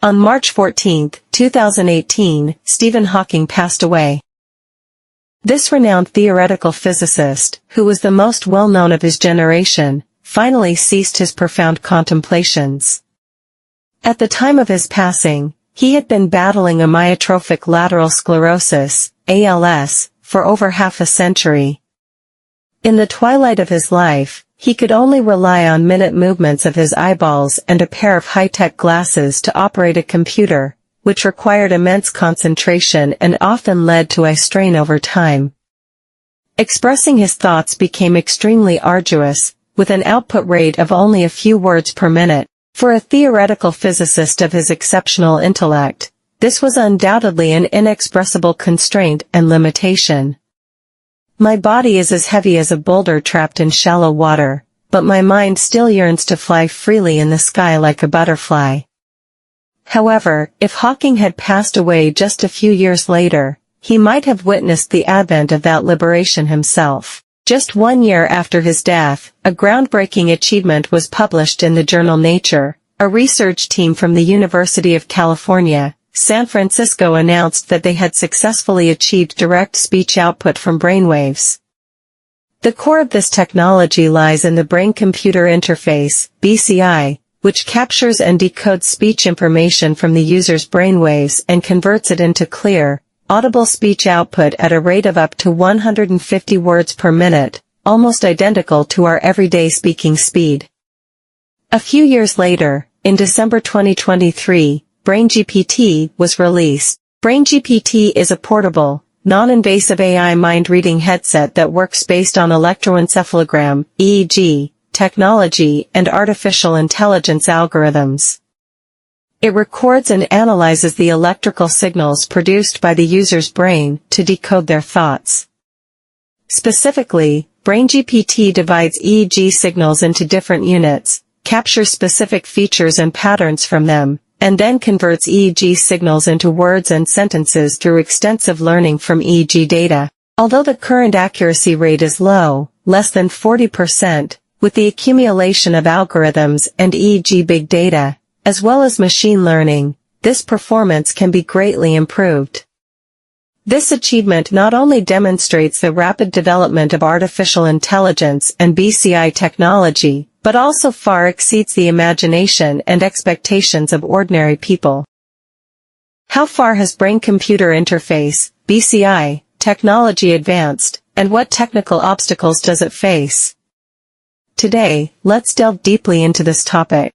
On March 14, 2018, Stephen Hawking passed away. This renowned theoretical physicist, who was the most well-known of his generation, finally ceased his profound contemplations. At the time of his passing, he had been battling amyotrophic lateral sclerosis, ALS, for over half a century. In the twilight of his life, he could only rely on minute movements of his eyeballs and a pair of high-tech glasses to operate a computer, which required immense concentration and often led to eye strain over time. Expressing his thoughts became extremely arduous, with an output rate of only a few words per minute. For a theoretical physicist of his exceptional intellect, this was undoubtedly an inexpressible constraint and limitation. My body is as heavy as a boulder trapped in shallow water, but my mind still yearns to fly freely in the sky like a butterfly. However, if Hawking had passed away just a few years later, he might have witnessed the advent of that liberation himself. Just 1 year after his death, a groundbreaking achievement was published in the journal Nature. A research team from the University of California, San Francisco announced that they had successfully achieved direct speech output from brainwaves. The core of this technology lies in the brain-computer interface, BCI, which captures and decodes speech information from the user's brainwaves and converts it into clear, audible speech output at a rate of up to 150 words per minute, almost identical to our everyday speaking speed. A few years later, in December 2023, BrainGPT was released. BrainGPT is a portable, non-invasive AI mind-reading headset that works based on electroencephalogram, EEG, technology and artificial intelligence algorithms. It records and analyzes the electrical signals produced by the user's brain to decode their thoughts. Specifically, BrainGPT divides EEG signals into different units, captures specific features and patterns from them, and then converts EEG signals into words and sentences through extensive learning from EEG data. Although the current accuracy rate is low, less than 40%, with the accumulation of algorithms and EEG big data, as well as machine learning, this performance can be greatly improved. This achievement not only demonstrates the rapid development of artificial intelligence and BCI technology, but also far exceeds the imagination and expectations of ordinary people. How far has brain-computer interface, BCI, technology advanced, and what technical obstacles does it face? Today, let's delve deeply into this topic.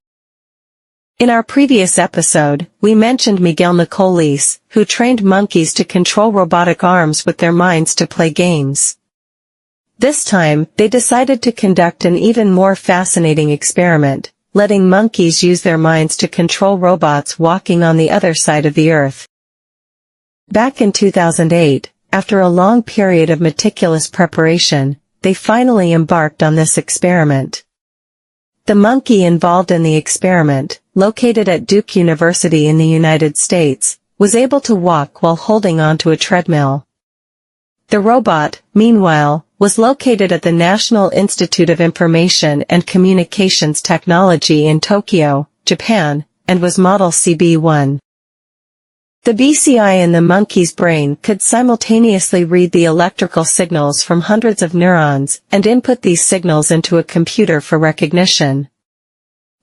In our previous episode, we mentioned Miguel Nicolis, who trained monkeys to control robotic arms with their minds to play games. This time, they decided to conduct an even more fascinating experiment, letting monkeys use their minds to control robots walking on the other side of the earth. Back in 2008, after a long period of meticulous preparation, they finally embarked on this experiment. The monkey involved in the experiment, located at Duke University in the United States, was able to walk while holding onto a treadmill. The robot, meanwhile, was located at the National Institute of Information and Communications Technology in Tokyo, Japan, and was model CB1. The BCI in the monkey's brain could simultaneously read the electrical signals from hundreds of neurons and input these signals into a computer for recognition.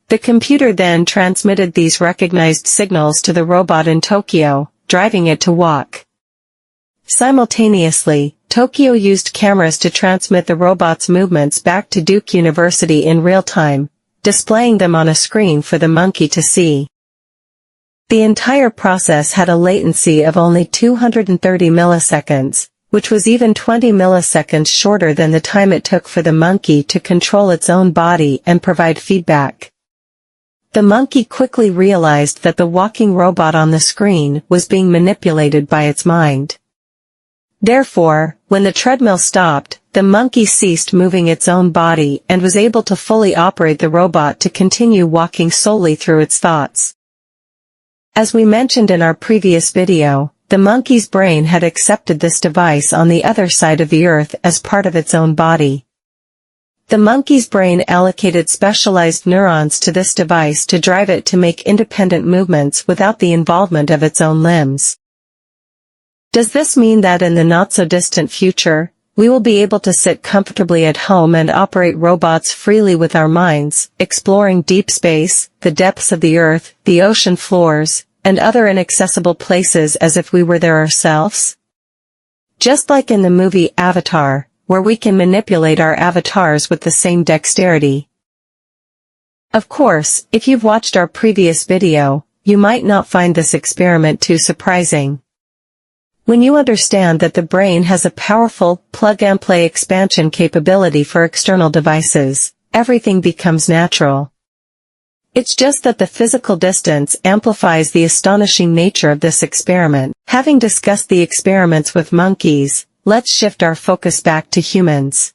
The computer then transmitted these recognized signals to the robot in Tokyo, driving it to walk. Simultaneously, Tokyo used cameras to transmit the robot's movements back to Duke University in real time, displaying them on a screen for the monkey to see. The entire process had a latency of only 230 milliseconds, which was even 20 milliseconds shorter than the time it took for the monkey to control its own body and provide feedback. The monkey quickly realized that the walking robot on the screen was being manipulated by its mind. Therefore, when the treadmill stopped, the monkey ceased moving its own body and was able to fully operate the robot to continue walking solely through its thoughts. As we mentioned in our previous video, the monkey's brain had accepted this device on the other side of the earth as part of its own body. The monkey's brain allocated specialized neurons to this device to drive it to make independent movements without the involvement of its own limbs. Does this mean that in the not-so-distant future, we will be able to sit comfortably at home and operate robots freely with our minds, exploring deep space, the depths of the earth, the ocean floors, and other inaccessible places as if we were there ourselves? Just like in the movie Avatar, where we can manipulate our avatars with the same dexterity. Of course, if you've watched our previous video, you might not find this experiment too surprising. When you understand that the brain has a powerful plug-and-play expansion capability for external devices, everything becomes natural. It's just that the physical distance amplifies the astonishing nature of this experiment. Having discussed the experiments with monkeys, let's shift our focus back to humans.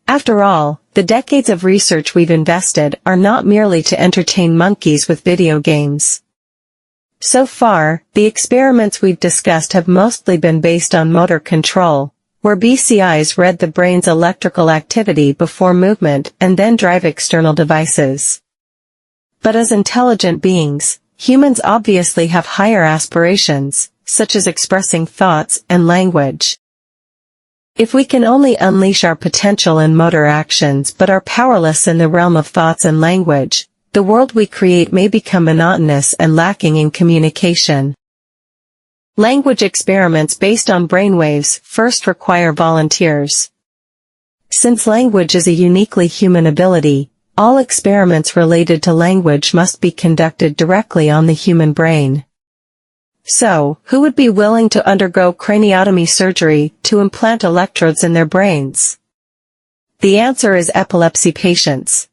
After all, the decades of research we've invested are not merely to entertain monkeys with video games. So far, the experiments we've discussed have mostly been based on motor control, where BCIs read the brain's electrical activity before movement and then drive external devices. But as intelligent beings, humans obviously have higher aspirations, such as expressing thoughts and language. If we can only unleash our potential in motor actions but are powerless in the realm of thoughts and language, the world we create may become monotonous and lacking in communication. Language experiments based on brainwaves first require volunteers. Since language is a uniquely human ability, all experiments related to language must be conducted directly on the human brain. So, who would be willing to undergo craniotomy surgery to implant electrodes in their brains? The answer is epilepsy patients.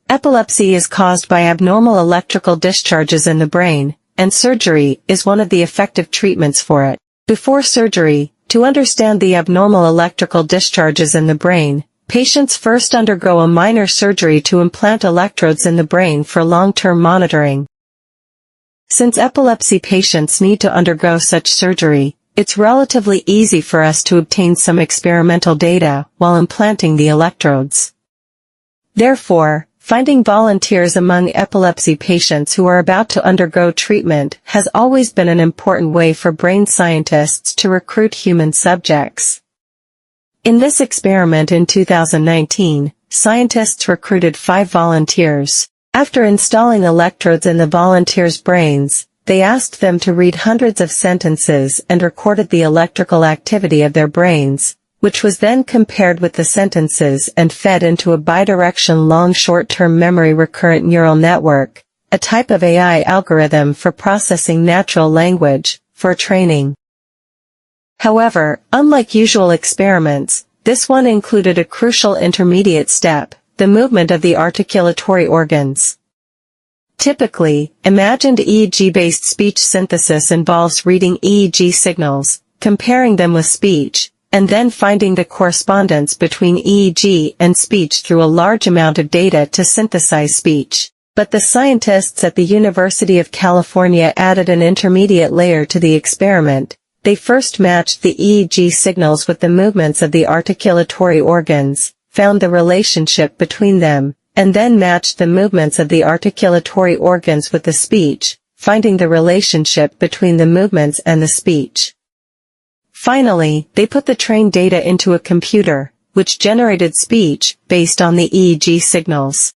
Epilepsy is caused by abnormal electrical discharges in the brain, and surgery is one of the effective treatments for it. Before surgery, to understand the abnormal electrical discharges in the brain, patients first undergo a minor surgery to implant electrodes in the brain for long-term monitoring. Since epilepsy patients need to undergo such surgery, it's relatively easy for us to obtain some experimental data while implanting the electrodes. Therefore, finding volunteers among epilepsy patients who are about to undergo treatment has always been an important way for brain scientists to recruit human subjects. In this experiment in 2019, scientists recruited 5 volunteers. After installing electrodes in the volunteers' brains, they asked them to read hundreds of sentences and recorded the electrical activity of their brains, which was then compared with the sentences and fed into a bidirectional long short-term memory recurrent neural network, a type of AI algorithm for processing natural language, for training. However, unlike usual experiments, this one included a crucial intermediate step, the movement of the articulatory organs. Typically, imagined EEG-based speech synthesis involves reading EEG signals, comparing them with speech, and then finding the correspondence between EEG and speech through a large amount of data to synthesize speech. But the scientists at the University of California added an intermediate layer to the experiment. They first matched the EEG signals with the movements of the articulatory organs, found the relationship between them, and then matched the movements of the articulatory organs with the speech, finding the relationship between the movements and the speech. Finally, they put the trained data into a computer, which generated speech based on the EEG signals.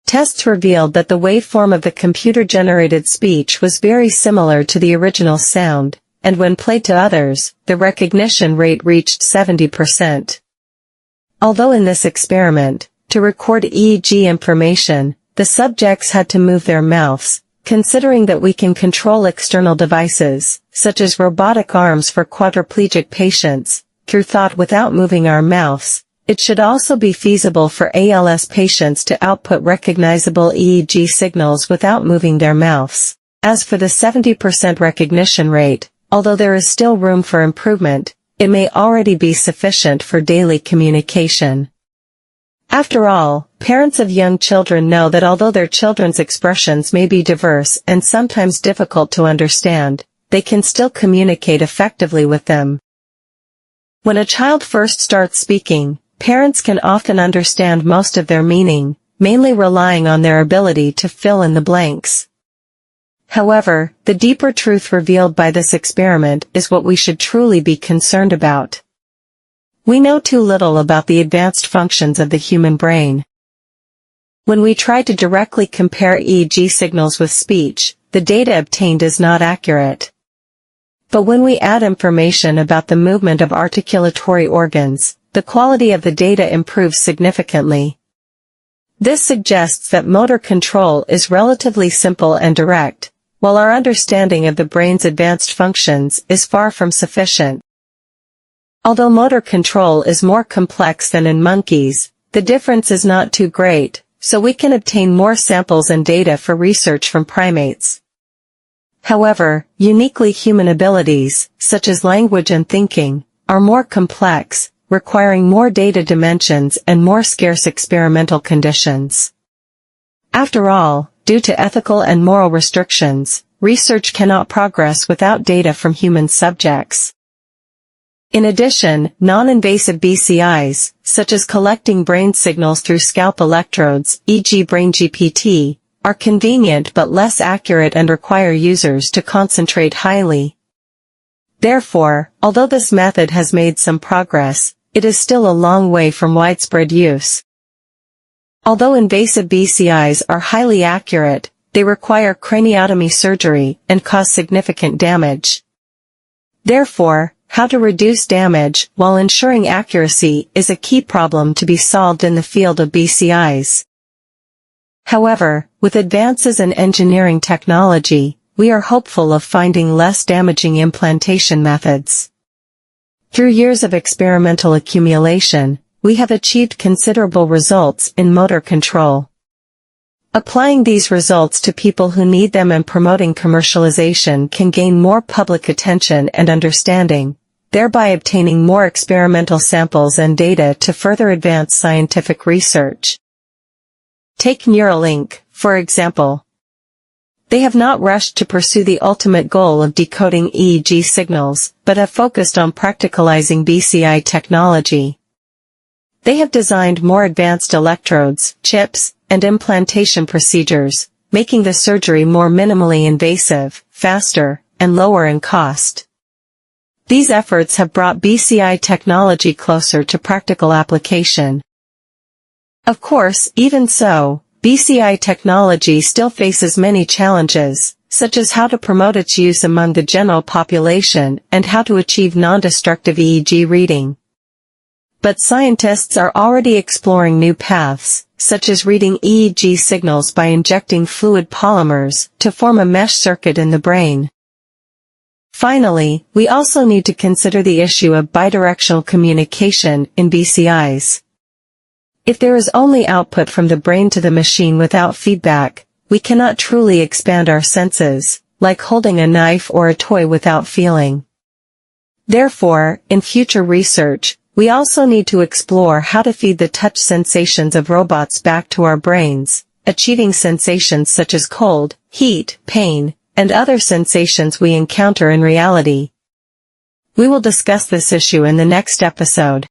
Tests revealed that the waveform of the computer-generated speech was very similar to the original sound, and when played to others, the recognition rate reached 70%. Although in this experiment, to record EEG information, the subjects had to move their mouths, considering that we can control external devices, such as robotic arms for quadriplegic patients, through thought without moving our mouths, it should also be feasible for ALS patients to output recognizable EEG signals without moving their mouths. As for the 70% recognition rate, although there is still room for improvement, it may already be sufficient for daily communication. After all, parents of young children know that although their children's expressions may be diverse and sometimes difficult to understand, they can still communicate effectively with them. When a child first starts speaking, parents can often understand most of their meaning, mainly relying on their ability to fill in the blanks. However, the deeper truth revealed by this experiment is what we should truly be concerned about. We know too little about the advanced functions of the human brain. When we try to directly compare EEG signals with speech, the data obtained is not accurate. But when we add information about the movement of articulatory organs, the quality of the data improves significantly. This suggests that motor control is relatively simple and direct, while our understanding of the brain's advanced functions is far from sufficient. Although motor control is more complex than in monkeys, the difference is not too great, so we can obtain more samples and data for research from primates. However, uniquely human abilities, such as language and thinking, are more complex, requiring more data dimensions and more scarce experimental conditions. After all, due to ethical and moral restrictions, research cannot progress without data from human subjects. In addition, non-invasive BCIs, such as collecting brain signals through scalp electrodes, e.g. BrainGPT, are convenient but less accurate and require users to concentrate highly. Therefore, although this method has made some progress, it is still a long way from widespread use. Although invasive BCIs are highly accurate, they require craniotomy surgery and cause significant damage. Therefore, how to reduce damage while ensuring accuracy is a key problem to be solved in the field of BCIs. However, with advances in engineering technology, we are hopeful of finding less damaging implantation methods. Through years of experimental accumulation, we have achieved considerable results in motor control. Applying these results to people who need them and promoting commercialization can gain more public attention and understanding, thereby obtaining more experimental samples and data to further advance scientific research. Take Neuralink, for example. They have not rushed to pursue the ultimate goal of decoding EEG signals, but have focused on practicalizing BCI technology. They have designed more advanced electrodes, chips, and implantation procedures, making the surgery more minimally invasive, faster, and lower in cost. These efforts have brought BCI technology closer to practical application. Of course, even so, BCI technology still faces many challenges, such as how to promote its use among the general population and how to achieve non-destructive EEG reading. But scientists are already exploring new paths, such as reading EEG signals by injecting fluid polymers to form a mesh circuit in the brain. Finally, we also need to consider the issue of bidirectional communication in BCIs. If there is only output from the brain to the machine without feedback, we cannot truly expand our senses, like holding a knife or a toy without feeling. Therefore, in future research, we also need to explore how to feed the touch sensations of robots back to our brains, achieving sensations such as cold, heat, pain, and other sensations we encounter in reality. We will discuss this issue in the next episode.